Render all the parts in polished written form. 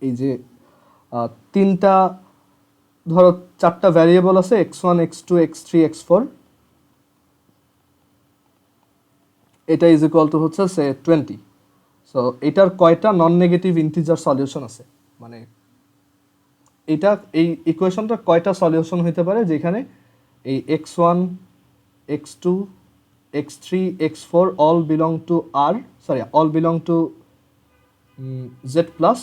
এই যে তিনটা ধরো চারটা ভ্যারিয়েবল আছে x1 x2 x3 x4, এটা ইজ ইকুয়াল টু হচ্ছে সে 20। সো এটার কয়টা নন নেগেটিভ ইন্টিজার সলিউশন আছে, মানে এটা এই ইকুয়েশনটা কয়টা সলিউশন হইতে পারে যেখানে এই x1 x2 x3 x4 all belong to আর sorry all belong to z plus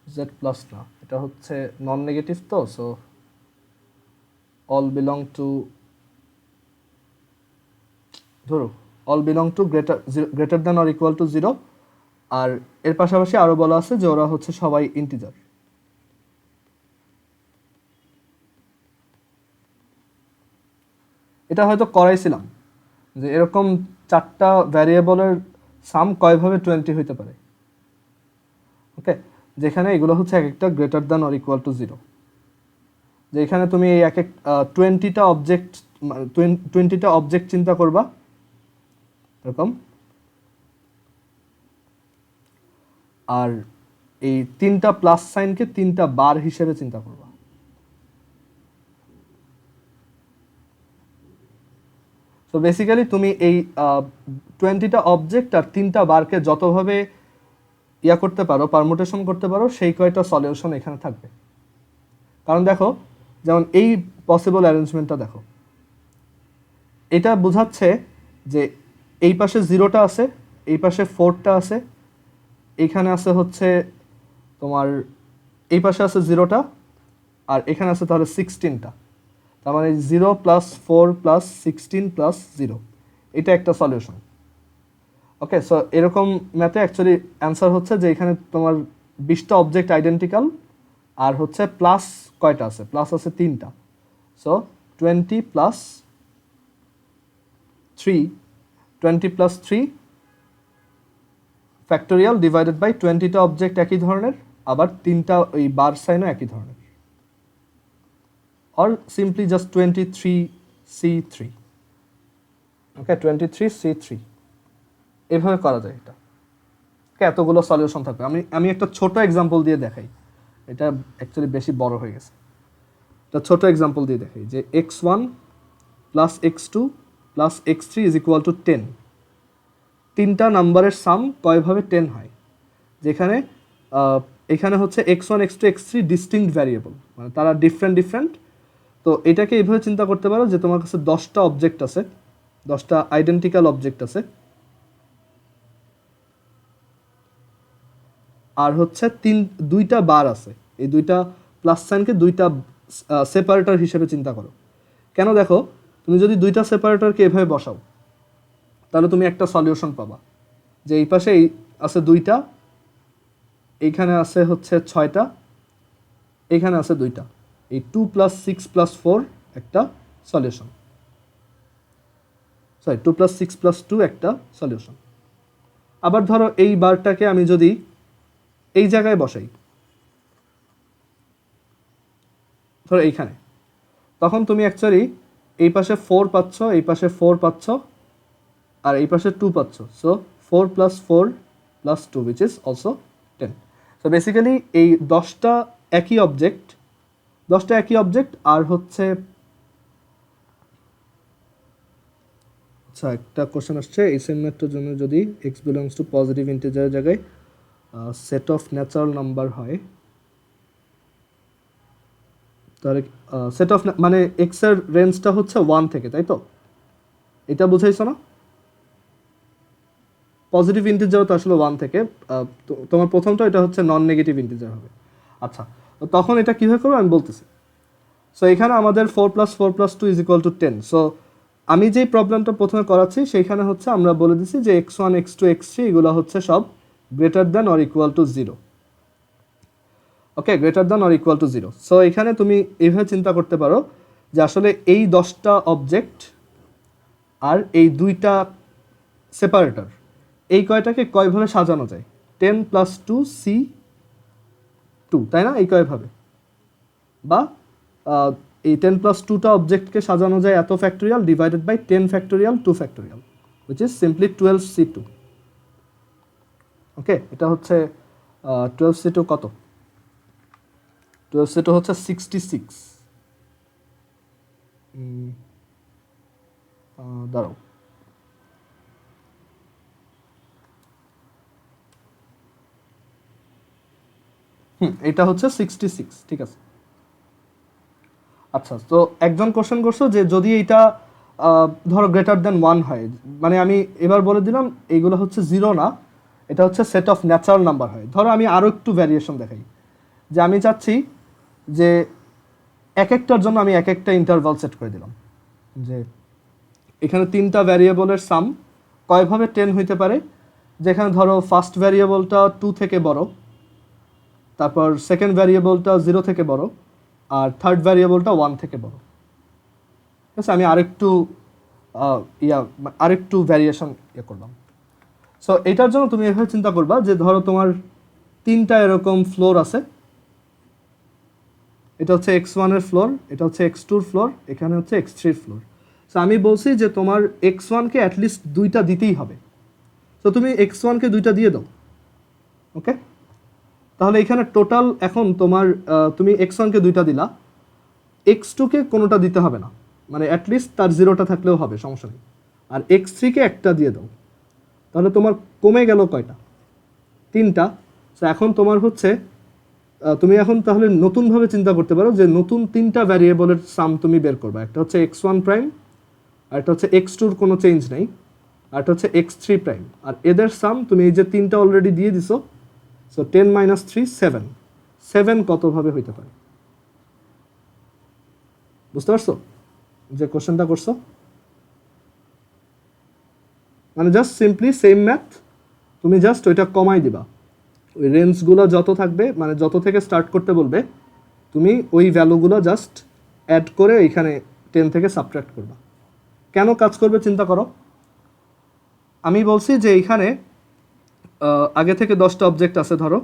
zed plus না, এটা হচ্ছে নন নেগেটিভ, তো সো অল বিলং টু ধরো all belong to greater than or equal to 0, আর এর পাশাপাশি আরো বলা আছে যে ওরা হচ্ছে সবাই ইন্টিজার। এটা হয়তো করাইছিলাম যে এরকম চারটা ভ্যারিয়েবলের সাম কয়ভাবে 20 হইতে পারে। ওকে, যেখানে এগুলো হচ্ছে এক একটা greater than or equal to 0, যেখানে তুমি এই এক এক 20টা অবজেক্ট চিন্তা করবা এরকম, আর এই তিনটা প্লাস সাইনকে তিনটা বার হিসেবে চিন্তা করবা। তো বেসিক্যালি তুমি এই 20টা অবজেক্ট আর তিনটা বারকে যতভাবে ইয়া করতে পারো, পারমুটেশন করতে পারো, সেই কয়টা সলিউশন এখানে থাকবে। কারণ দেখো, যেমন এই পসিবল অ্যারেঞ্জমেন্টটা দেখো, এটা বোঝাচ্ছে যে এই পাশে 0টা আছে, এই পাশে 4টা আছে, এইখানে আছে হচ্ছে তোমার এই পাশে আছে 0টা, আর এখানে আছে তাহলে 16টা। তার মানে 0 প্লাস 4 প্লাস 16 প্লাস 0, এটা একটা সলিউশন। ওকে, সো এরকম ম্যাথে অ্যাকচুয়ালি অ্যান্সার হচ্ছে যে এখানে তোমার 20টা অবজেক্ট আইডেন্টিক্যাল, আর হচ্ছে প্লাস কয়টা আছে, প্লাস আছে 3টা। So 20 plus 3, 20 plus 3 factorial divided by 20টা অবজেক্ট একই ধরনের, আবার তিনটা ওই বার সাইনও একই ধরনের, or simply just 23C3. Okay, 23C3 এভাবে করা যায়। এটা এতগুলো সলিউশন থাকবে। আমি একটা ছোট এক্সাম্পল দিয়ে দেখাই, এটা অ্যাকচুয়ালি বেশি বড় হয়ে গেছে। একটা ছোট এক্সাম্পল দিয়ে দেখাই যে x1 plus x2 plus x3 is equal to 10। তিনটা নাম্বারের সাম কয়ভাবে 10 হয়, যেখানে এখানে হচ্ছে x1 x2 x3 distinct variable, মানে তারা ডিফারেন্ট। তো এটাকে এইভাবে চিন্তা করতে পারো যে তোমার কাছে 10টা অবজেক্ট আছে, 10টা আইডেন্টিক্যাল অবজেক্ট আছে, আর হচ্ছে দুইটা বার আছে। এই দুইটা প্লাস সাইনকে দুইটা সেপারেটর হিসেবে চিন্তা করো। কেন দেখো, তুমি যদি দুইটা সেপারেটরকে এভাবে বসাও তাহলে তুমি একটা সলিউশন পাবা যে এই পাশে আছে 2টা, এইখানে আছে হচ্ছে 6টা, এইখানে আছে 2টা, এই 2 প্লাস 6 প্লাস 4 একটা সলিউশন, সরি 2 প্লাস 6 প্লাস 2 একটা সলিউশন। আবার ধরো এই বারটাকে আমি যদি এই জায়গায় বসাই, ধরো এইখানে, তখন তুমি অ্যাকচুয়ালি এই পাশে 4 পাচ্ছ, এই পাশে 4 পাচ্ছ, আর এই পাশে 2 পাচ্ছ। So 4 plus 4 plus 2 which is also 10। So basically এই 10টা একই অবজেক্ট, আর হচ্ছে আচ্ছা একটা কোশ্চেন আসছে, এই সেম ম্যাথটার জন্য যদি x বিলংস টু পজিটিভ ইন্টিজারের জায়গায় সেট অফ ন্যাচারাল নাম্বার হয়, তাহলে সেট অফ মানে এক্স এর রেঞ্জটা হচ্ছে 1 থেকে, তাই তো? এটা বুঝাইছো না? পজিটিভ ইন্টিজার তো আসলে 1 থেকে, তোমার প্রথমটা এটা হচ্ছে নন নেগেটিভ ইন্টিজার হবে। আচ্ছা, তো তখন এটা কীভাবে করবো আমি বলতেছি। সো এখানে আমাদের 4 plus 4 plus 2 is equal to 10। So আমি যেই প্রবলেমটা প্রথমে করাচ্ছি সেইখানে হচ্ছে আমরা বলে দিছি যে x1 x2 x3 এগুলো হচ্ছে সব greater than or equal to 0। Okay, greater than or equal to 0। So এখানে তুমি এইভাবে চিন্তা করতে পারো যে আসলে এই 10টা অবজেক্ট আর এই দুইটা সেপারেটর, এই কয়টাকে কয়ভাবে সাজানো যায়, 10 প্লাস 2 C2, তাই না? এই কয়ভাবে, বা এই 10 প্লাস 2টা অবজেক্টকে সাজানো যায় এত factorial divided by 10 factorial 2 factorial, which is simply 12C2। Okay, এটা হচ্ছে 12C2 কত? 12C2 হচ্ছে 66। দাঁড়াও, এটা হচ্ছে 66, ঠিক আছে। আচ্ছা, তো একজন কোশ্চেন করছো যে যদি এটা ধরো গ্রেটার দেন 1 হয়, মানে আমি এবার বলে দিলাম এইগুলো হচ্ছে 0 না, এটা হচ্ছে সেট অফ ন্যাচারাল নাম্বার হয়। ধরো আমি আরও একটু ভ্যারিয়েশন দেখাই, যে আমি চাচ্ছি যে এক একটার জন্য আমি এক একটা ইন্টারভাল সেট করে দিলাম, যে এখানে 3টা ভ্যারিয়েবলের সাম কয়ভাবে 10 হইতে পারে, যেখানে ধরো ফার্স্ট ভ্যারিয়েবলটা 2 থেকে বড়, তারপর সেকেন্ড ভ্যারিয়েবলটা 0 থেকে বড়, আর থার্ড ভ্যারিয়েবলটা 1 থেকে বড়। ঠিক আছে, আমি আরেকটু ভ্যারিয়েশন করলাম। সো এটার জন্য তুমি এভাবে চিন্তা করবা যে ধরো তোমার 3টা এরকম ফ্লোর আছে, এটা হচ্ছে x1 এর ফ্লোর, এটা হচ্ছে x2 এর ফ্লোর, এখানে হচ্ছে x3 এর ফ্লোর। সো আমি বলছি যে তোমার x1-কে অ্যাটলিস্ট 2টা দিতেই হবে। সো তুমি x1-কে 2টা দিয়ে দাও, ওকে। তাহলে এখানে টোটাল এখন তোমার তুমি x1-কে 2টা দিলা, x2-কে কোনোটা দিতে হবে না, মানে অ্যাটলিস্ট তার 0টা থাকলেও হবে, সমস্যা নেই। আর x3-কে একটা দিয়ে দাও, তাহলে তোমার কমে গেল কয়টা? 3টা। সো এখন তোমার হচ্ছে তুমি এখন তাহলে নতুনভাবে চিন্তা করতে পারো যে নতুন 3টা ভ্যারিয়েবলের সাম তুমি বের করবা। একটা হচ্ছে x1 প্রাইম, আর একটা হচ্ছে x2-র কোনো চেঞ্জ নেই, আর একটা হচ্ছে x3 প্রাইম, আর এদের সাম তুমি এই যে 3টা অলরেডি দিয়ে দিছো। সো 10 - 3 7, 7 কতভাবে হইতে পারে? বুঝতে পারছো যে কোশ্চেনটা করছো? মানে জাস্ট সিম্পলি সেম ম্যাথ, তুমি জাস্ট ওইটা কমাই দিবা, ওই রেঞ্জগুলো যত থাকবে, মানে যত থেকে স্টার্ট করতে বলবে, তুমি ওই ভ্যালুগুলো জাস্ট অ্যাড করে এইখানে 10 থেকে সাবট্রাক্ট করবা। কেন কাজ করবে চিন্তা করো। আমি বলছি যে এইখানে আগে থেকে 10টা অবজেক্ট আছে, ধরো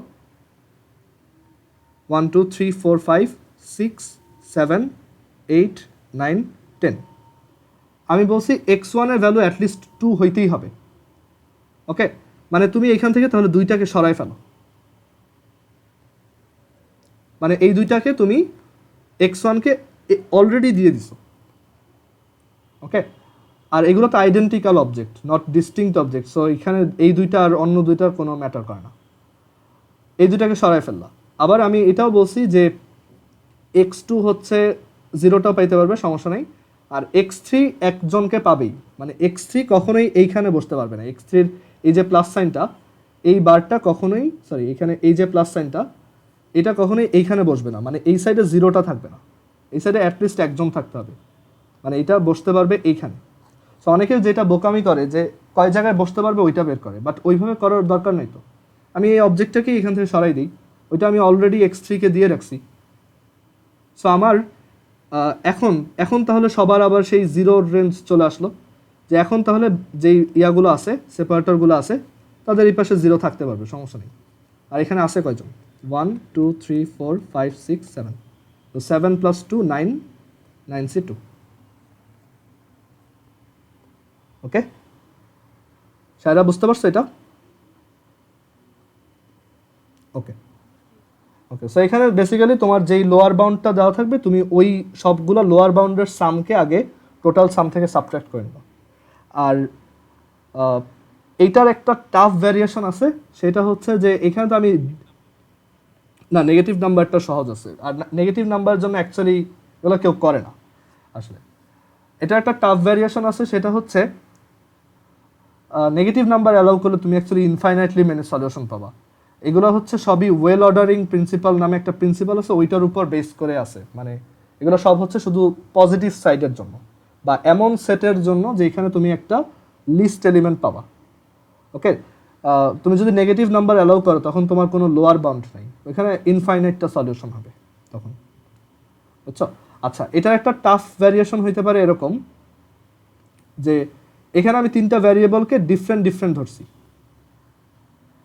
1 2 3 4 5 6 7 8 9 10। আমি বলছি x1 এর ভ্যালু অ্যাটলিস্ট 2 হইতেই হবে, ওকে। মানে তুমি এখান থেকে তাহলে 2টাকে সরাই ফেলো, মানে এই 2টাকে তুমি x1-কে অলরেডি দিয়ে দিছো, ওকে। আর এগুলো তো identical object, not distinct object. So এখানে এই 2টা আর অন্য 2টার কোনো ম্যাটার করে না, এই 2টাকে সরাই ফেললা। আবার আমি এটাও বলছি যে x2 হচ্ছে 0টা পাইতে পারবে, সমস্যা নেই, আর x3 একজনকে পাবেই, মানে x3 কখনোই এইখানে বসতে পারবে না। x3-র এই যে প্লাস সাইনটা, এই বারটা কখনোই, সরি এখানে এই যে প্লাস সাইনটা, এটা কখনোই এইখানে বসবে না, মানে এই সাইডে 0টা থাকবে না, এই সাইডে অ্যাটলিস্ট একজন থাকতে হবে, মানে এটা বসতে পারবে এইখানে। সো অনেকে যেটা বোকামি করে যে কয় জায়গায় বসতে পারবে ওইটা বের করে, বাট ওইভাবে করার দরকার নেই। তো আমি এই অবজেক্টটাকে এখান থেকে সরাই দিই, ওইটা আমি অলরেডি x3-কে দিয়ে রাখছি। সো আমার এখন তাহলে সবার আবার সেই 0 রেঞ্জ চলে আসলো, যে এখন তাহলে যেই ইয়াগুলো আছে, সেপারেটরগুলো আছে, তাদের এই পাশে 0 থাকতে পারবে, সমস্যা নেই। আর এখানে আছে কয়জন? 1 2 3 4 5 6 7, তো 7 + 2 9, 9C2, ওকে। সায়রা বুঝতে পারছো এটা? ওকে ওকে। সো এখানে বেসিক্যালি তোমার যেই লোয়ার বাউন্ডটা দেওয়া থাকবে, তুমি ওই সবগুলো লোয়ার বাউন্ডের সামকে আগে টোটাল সাম থেকে সাবট্রাক্ট করে নেবা। আর এইটার একটা টাফ ভ্যারিয়েশন আছে, সেটা হচ্ছে যে এখানে তো আমি না, নেগেটিভ নাম্বারটা সহজ আছে, আর নেগেটিভ নাম্বারের জন্য অ্যাকচুয়ালি এগুলো কেউ করে না আসলে। এটা একটা টাফ ভ্যারিয়েশন আছে, সেটা হচ্ছে নেগেটিভ নাম্বার অ্যালাউ করলে তুমি অ্যাকচুয়ালি ইনফাইনাইটলি মেনি সলিউশন পাবা। এগুলো হচ্ছে সবই ওয়েল অর্ডারিং প্রিন্সিপাল নামে একটা প্রিন্সিপাল আছে, ওইটার উপর বেস করে আছে। মানে এগুলো সব হচ্ছে শুধু পজিটিভ সাইডের জন্য, বা এমন সেটের জন্য যেখানে তুমি একটা লিস্ট এলিমেন্ট পাবা, ওকে। তুমি যদি নেগেটিভ নাম্বার অ্যালাউ করো তখন তোমার কোনো লোয়ার বাউন্ড নাই, ওইখানে ইনফাইনাইটটা সলিউশন হবে তখন, বুঝছো? আচ্ছা, এটার একটা টাফ ভ্যারিয়েশন হইতে পারে এরকম, যে এখানে আমি 3টা ভ্যারিয়েবলকে ডিফারেন্ট ধরছি,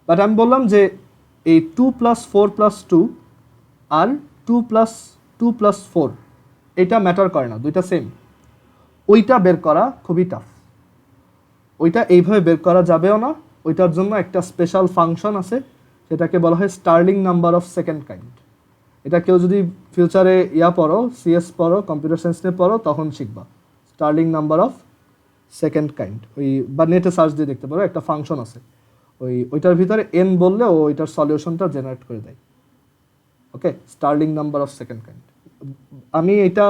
বাট আমি বললাম যে এই 2 + 4 + 2 আর 2 + 2 + 4 এটা ম্যাটার করে না, দুইটা সেম। ওইটা বের করা খুবই টাফ, ওইটা এইভাবে বের করা যাবেও না, ওইটার জন্য একটা স্পেশাল ফাংশন আছে, সেটাকে বলা হয় Stirling number of second kind. এটা কেউ যদি ফিউচারে পড়ো, সিএস পড়ো, কম্পিউটার সায়েন্স নিয়ে পড়ো, তখন শিখবা Stirling number of second kind. ওই বা নেটে সার্চ দিয়ে দেখতে পারো, একটা ফাংশন আছে, ওইটার ভিতরে এন বললে ও ওইটার সলিউশনটা জেনারেট করে দেয়। Okay, Stirling number of second kind. আমি এটা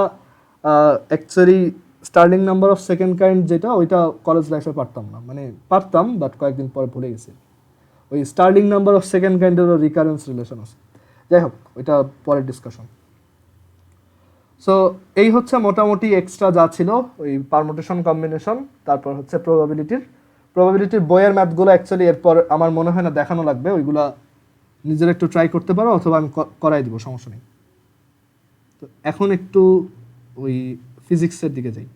actually Stirling number of second kind যেটা, ওইটা কলেজ লাইফে পারতাম না, মানে পারতাম বাট কয়েকদিন পরে ভুলে গেছি। ওই স্টার্লিং নাম্বার অফ সেকেন্ড কাইন্ডেরও রিকারেন্স রিলেশন আছে, যাই হোক ওইটা পরের ডিসকাশন। সো এই হচ্ছে মোটামুটি এক্সট্রা যা ছিল, ওই পারমুটেশন কম্বিনেশন, তারপর হচ্ছে প্রবাবিলিটির বইয়ের ম্যাথগুলো অ্যাকচুয়ালি এরপর আমার মনে হয় না দেখানো লাগবে, ওইগুলা নিজের একটু ট্রাই করতে পারো, অথবা আমি করাই দিব, সমস্যা নেই। তো এখন একটু ওই ফিজিক্সের দিকে যাই।